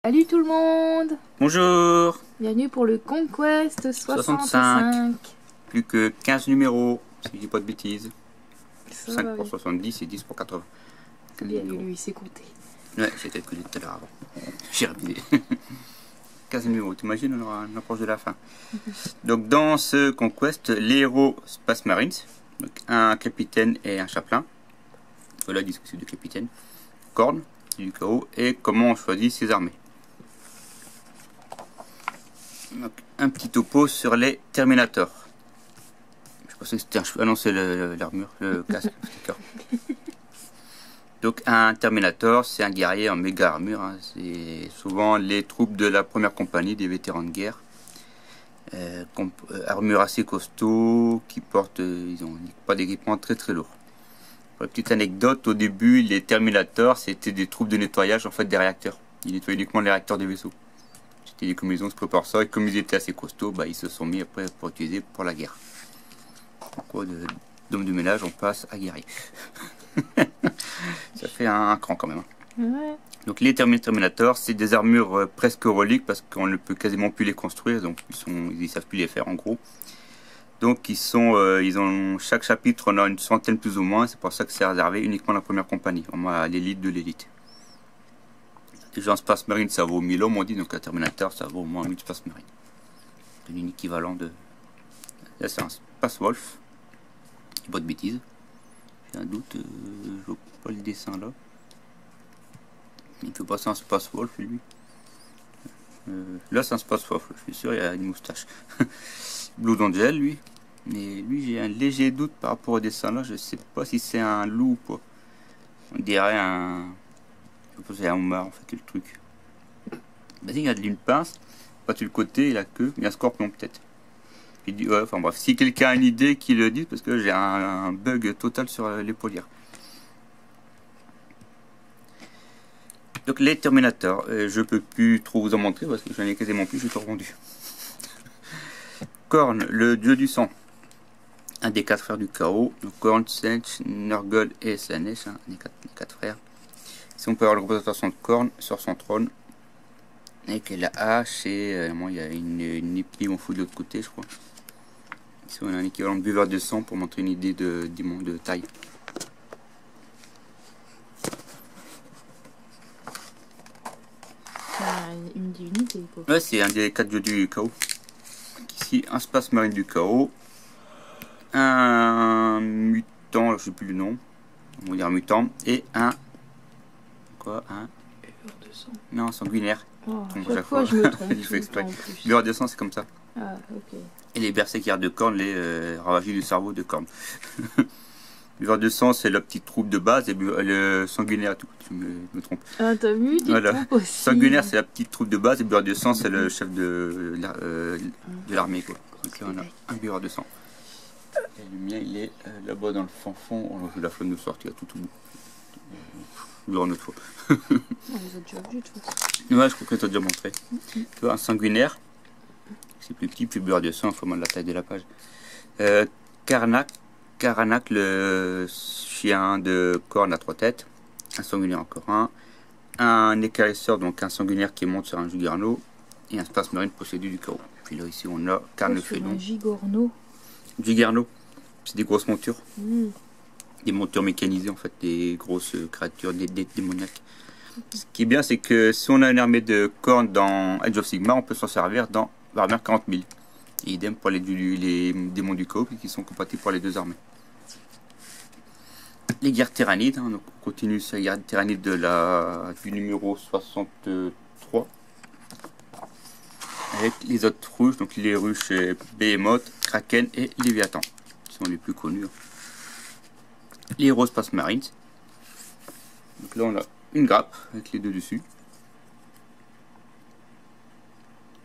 Salut tout le monde! Bonjour. Bienvenue pour le Conquest 65. Plus que 15 numéros, si je dis pas de bêtises. Ça 5 va, pour oui. 70 et 10 pour 80. Bien, lui, il s'est compté. Ouais, j'ai calculé tout à l'heure avant. J'ai révisé. 15 numéros, t'imagines, on approche de la fin. Donc dans ce Conquest, les héros Space Marines, donc un capitaine et un chapelain. Voilà, discussion du capitaine. Korn, du chaos, et comment on choisit ses armées. Donc, un petit topo sur les Terminators. Je pensais que c'était un cheveu. Ah non, c'est l'armure, le casque. D'accord. Donc, un Terminator, c'est un guerrier en méga armure. Hein. C'est souvent les troupes de la première compagnie, des vétérans de guerre. Armure assez costaud, qui portent. Ils n'ont pas d'équipement très très lourd. Pour la petite anecdote, au début, les Terminators, c'était des troupes de nettoyage en fait des réacteurs. Ils nettoyaient uniquement les réacteurs des vaisseaux. C'était des combinaisons exprès pour ça, et comme ils étaient assez costauds, bah, ils se sont mis après pour utiliser pour la guerre. Donc, d'homme de ménage, on passe à guerrier. Ça fait un cran quand même. Hein. Ouais. Donc les Terminators, c'est des armures presque reliques parce qu'on ne peut quasiment plus les construire, donc ils savent plus les faire en gros. Donc ils ont chaque chapitre, on a une centaine plus ou moins, c'est pour ça que c'est réservé uniquement à la première compagnie, vraiment à l'élite de l'élite. Déjà un Space Marine ça vaut 1000 hommes on dit, donc un Terminator ça vaut au moins 1000 Space Marine. C'est l'équivalent de... Là c'est un Space Wolf. Pas de bêtises. J'ai un doute, je vois pas le dessin là. Il peut passer un Space Wolf lui. Là c'est un Space Wolf, je suis sûr il a une moustache. Blue Angel lui. Mais lui j'ai un léger doute par rapport au dessin là, je sais pas si c'est un loup ou pas. On dirait un... C'est un homard en fait le truc. Vas-y, il y a d'une pince, pas tout le côté et la queue, il y a un scorpion peut-être. Ouais, enfin bref, si quelqu'un a une idée, qu'il le dise parce que j'ai un bug total sur l'épaullière. Donc les Terminators, je peux plus trop vous en montrer parce que j'en ai quasiment plus, j'ai tout revendu. Korn, le dieu du sang, un des 4 frères du chaos. Donc Korn, Sench, Nurgle et Slanesh, hein, les 4 frères. Si on peut avoir la représentation de Korn sur son trône, avec la hache et moi il y a une épée on fout de l'autre côté je crois. Ici on a un équivalent de buveur de sang pour montrer une idée de taille. Une divinité, quoi. Ouais, c'est un des 4 dieux du chaos. Ici un Space Marine du chaos, un mutant, je sais plus le nom, on va dire un mutant, et un... Quoi? Un... Buveur de sang. Non, sanguinaire. Oh, chaque fois je me trompe. Je fais exprès. Buveur de sang c'est comme ça. Ah, ok. Et les berserkers de Korn, les ravagés du cerveau de Korn. Buveur de sang, c'est la petite troupe de base, et le sanguinaire, tout, je me trompe. Ah, t'as vu? Tu Voilà. trompes aussi. Sanguinaire, c'est la petite troupe de base, et buveur de sang, c'est le chef de l'armée, quoi. Donc là, on a un buveur de sang. Et le mien, il est là-bas dans le fond. On a la flemme de sortir tout au bout. Je verrai une autre fois. On les a déjà vus, de toute façon. Ouais, je crois que tu as déjà montré. Tu vois, un sanguinaire, c'est plus petit, plus buveur de sang, il faut moins de la taille de la page. Karanak, le chien de Korn à 3 têtes, un sanguinaire encore un écarisseur, donc un sanguinaire qui monte sur un Juggernaut, et un Space Marine possédé du chaos. Puis là, ici, on a Karn le Félon. Un Juggernaut. Juggernaut, c'est des grosses montures. Des montures mécanisées, en fait, des grosses créatures démoniaques. Ce qui est bien, c'est que si on a une armée de Korn dans Age of Sigmar, on peut s'en servir dans Warhammer 40 000. Et idem pour les démons du chaos qui sont compatibles pour les deux armées. Les guerres tyrannides, hein, donc on continue sur les guerres tyrannides du numéro 63. Avec les autres rouges, donc les ruches Behemoth, Kraken et Léviathan, qui sont les plus connus. Les héros Space Marines. Donc là on a une grappe avec les deux dessus.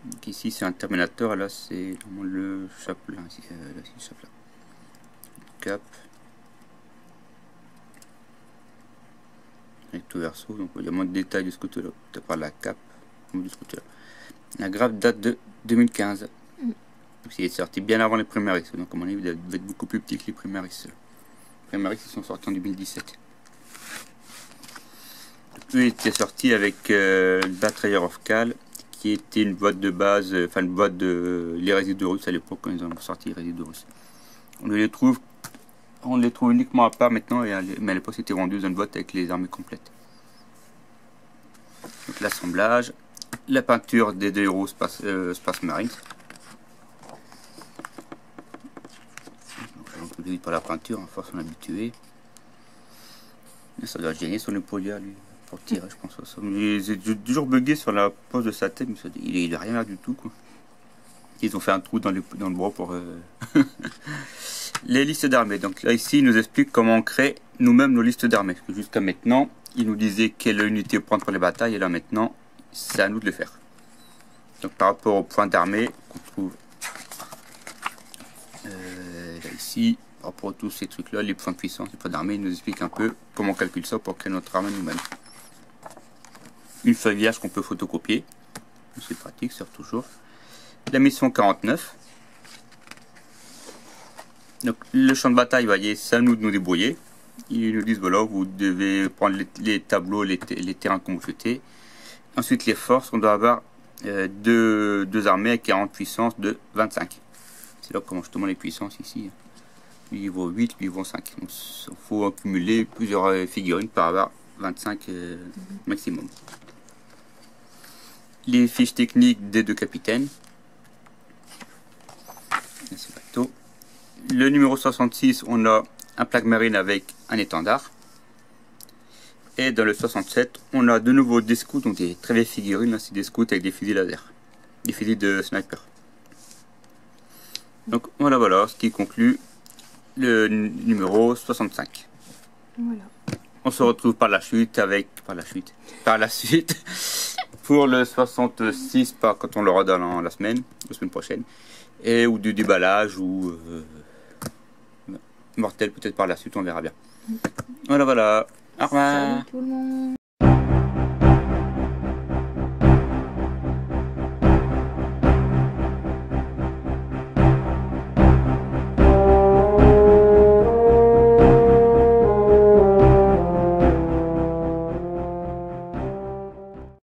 Donc ici c'est un Terminator, là c'est le chapelain. Là c'est le chapelain. Cap. Avec tout verso, donc il y a moins de détails de ce côté-là. Tu pas la cape, de ce côté-là. La grappe date de 2015. Donc il est sorti bien avant les Primaris, donc à mon avis il devait être beaucoup plus petit que les Primaris. Les Primaris ils sont sortis en 2017. eux étaient sortis avec Batrayer of Cal, qui était une boîte de base, enfin une boîte de les résidus russes à l'époque quand ils ont sorti les résidus russes. On les trouve uniquement à part maintenant, mais à l'époque c'était vendu dans une boîte avec les armées complètes. Donc l'assemblage, la peinture des deux héros Space Marines. Un peu de vite par la peinture, à force on est habitué. Ça doit gêner son épaule lui, pour tirer, je pense. J'ai toujours bugué sur la pose de sa tête, mais il n'a rien là du tout, quoi. Ils ont fait un trou dans le bras pour les listes d'armées. Donc là ici, il nous explique comment on crée nous-mêmes nos listes d'armées. Jusqu'à maintenant, il nous disait quelle unité prendre pour les batailles, et là maintenant, c'est à nous de le faire. Donc par rapport au point d'armée qu'on trouve là ici, par rapport à tous ces trucs là, les points de puissance, les points d'armée, il nous explique un peu comment on calcule ça pour créer notre armée nous-mêmes. Une feuille vierge qu'on peut photocopier, c'est pratique, ça sert toujours. La mission 49. Donc le champ de bataille, vous voyez, c'est à nous de nous débrouiller. Ils nous disent voilà, vous devez prendre les tableaux, les terrains qu'on vous souhaitez. Ensuite les forces, on doit avoir deux armées avec 40 puissance de 25. C'est là comment justement les puissances ici. Lui il vaut 8, lui il vaut 5. Donc il faut accumuler plusieurs figurines pour avoir 25 maximum. Les fiches techniques des deux capitaines. Le numéro 66, on a un plaque marine avec un étendard. Et dans le 67, on a de nouveau des scouts, donc des très vieilles figurines. Là, c'est des scouts avec des fusils laser, des fusils de sniper. Donc voilà ce qui conclut le numéro 65. Voilà. On se retrouve par la suite pour le 66 quand on l'aura dans la semaine prochaine, ou du déballage ou mortel peut-être par la suite, on verra bien. Voilà. Au revoir. Salut tout le monde.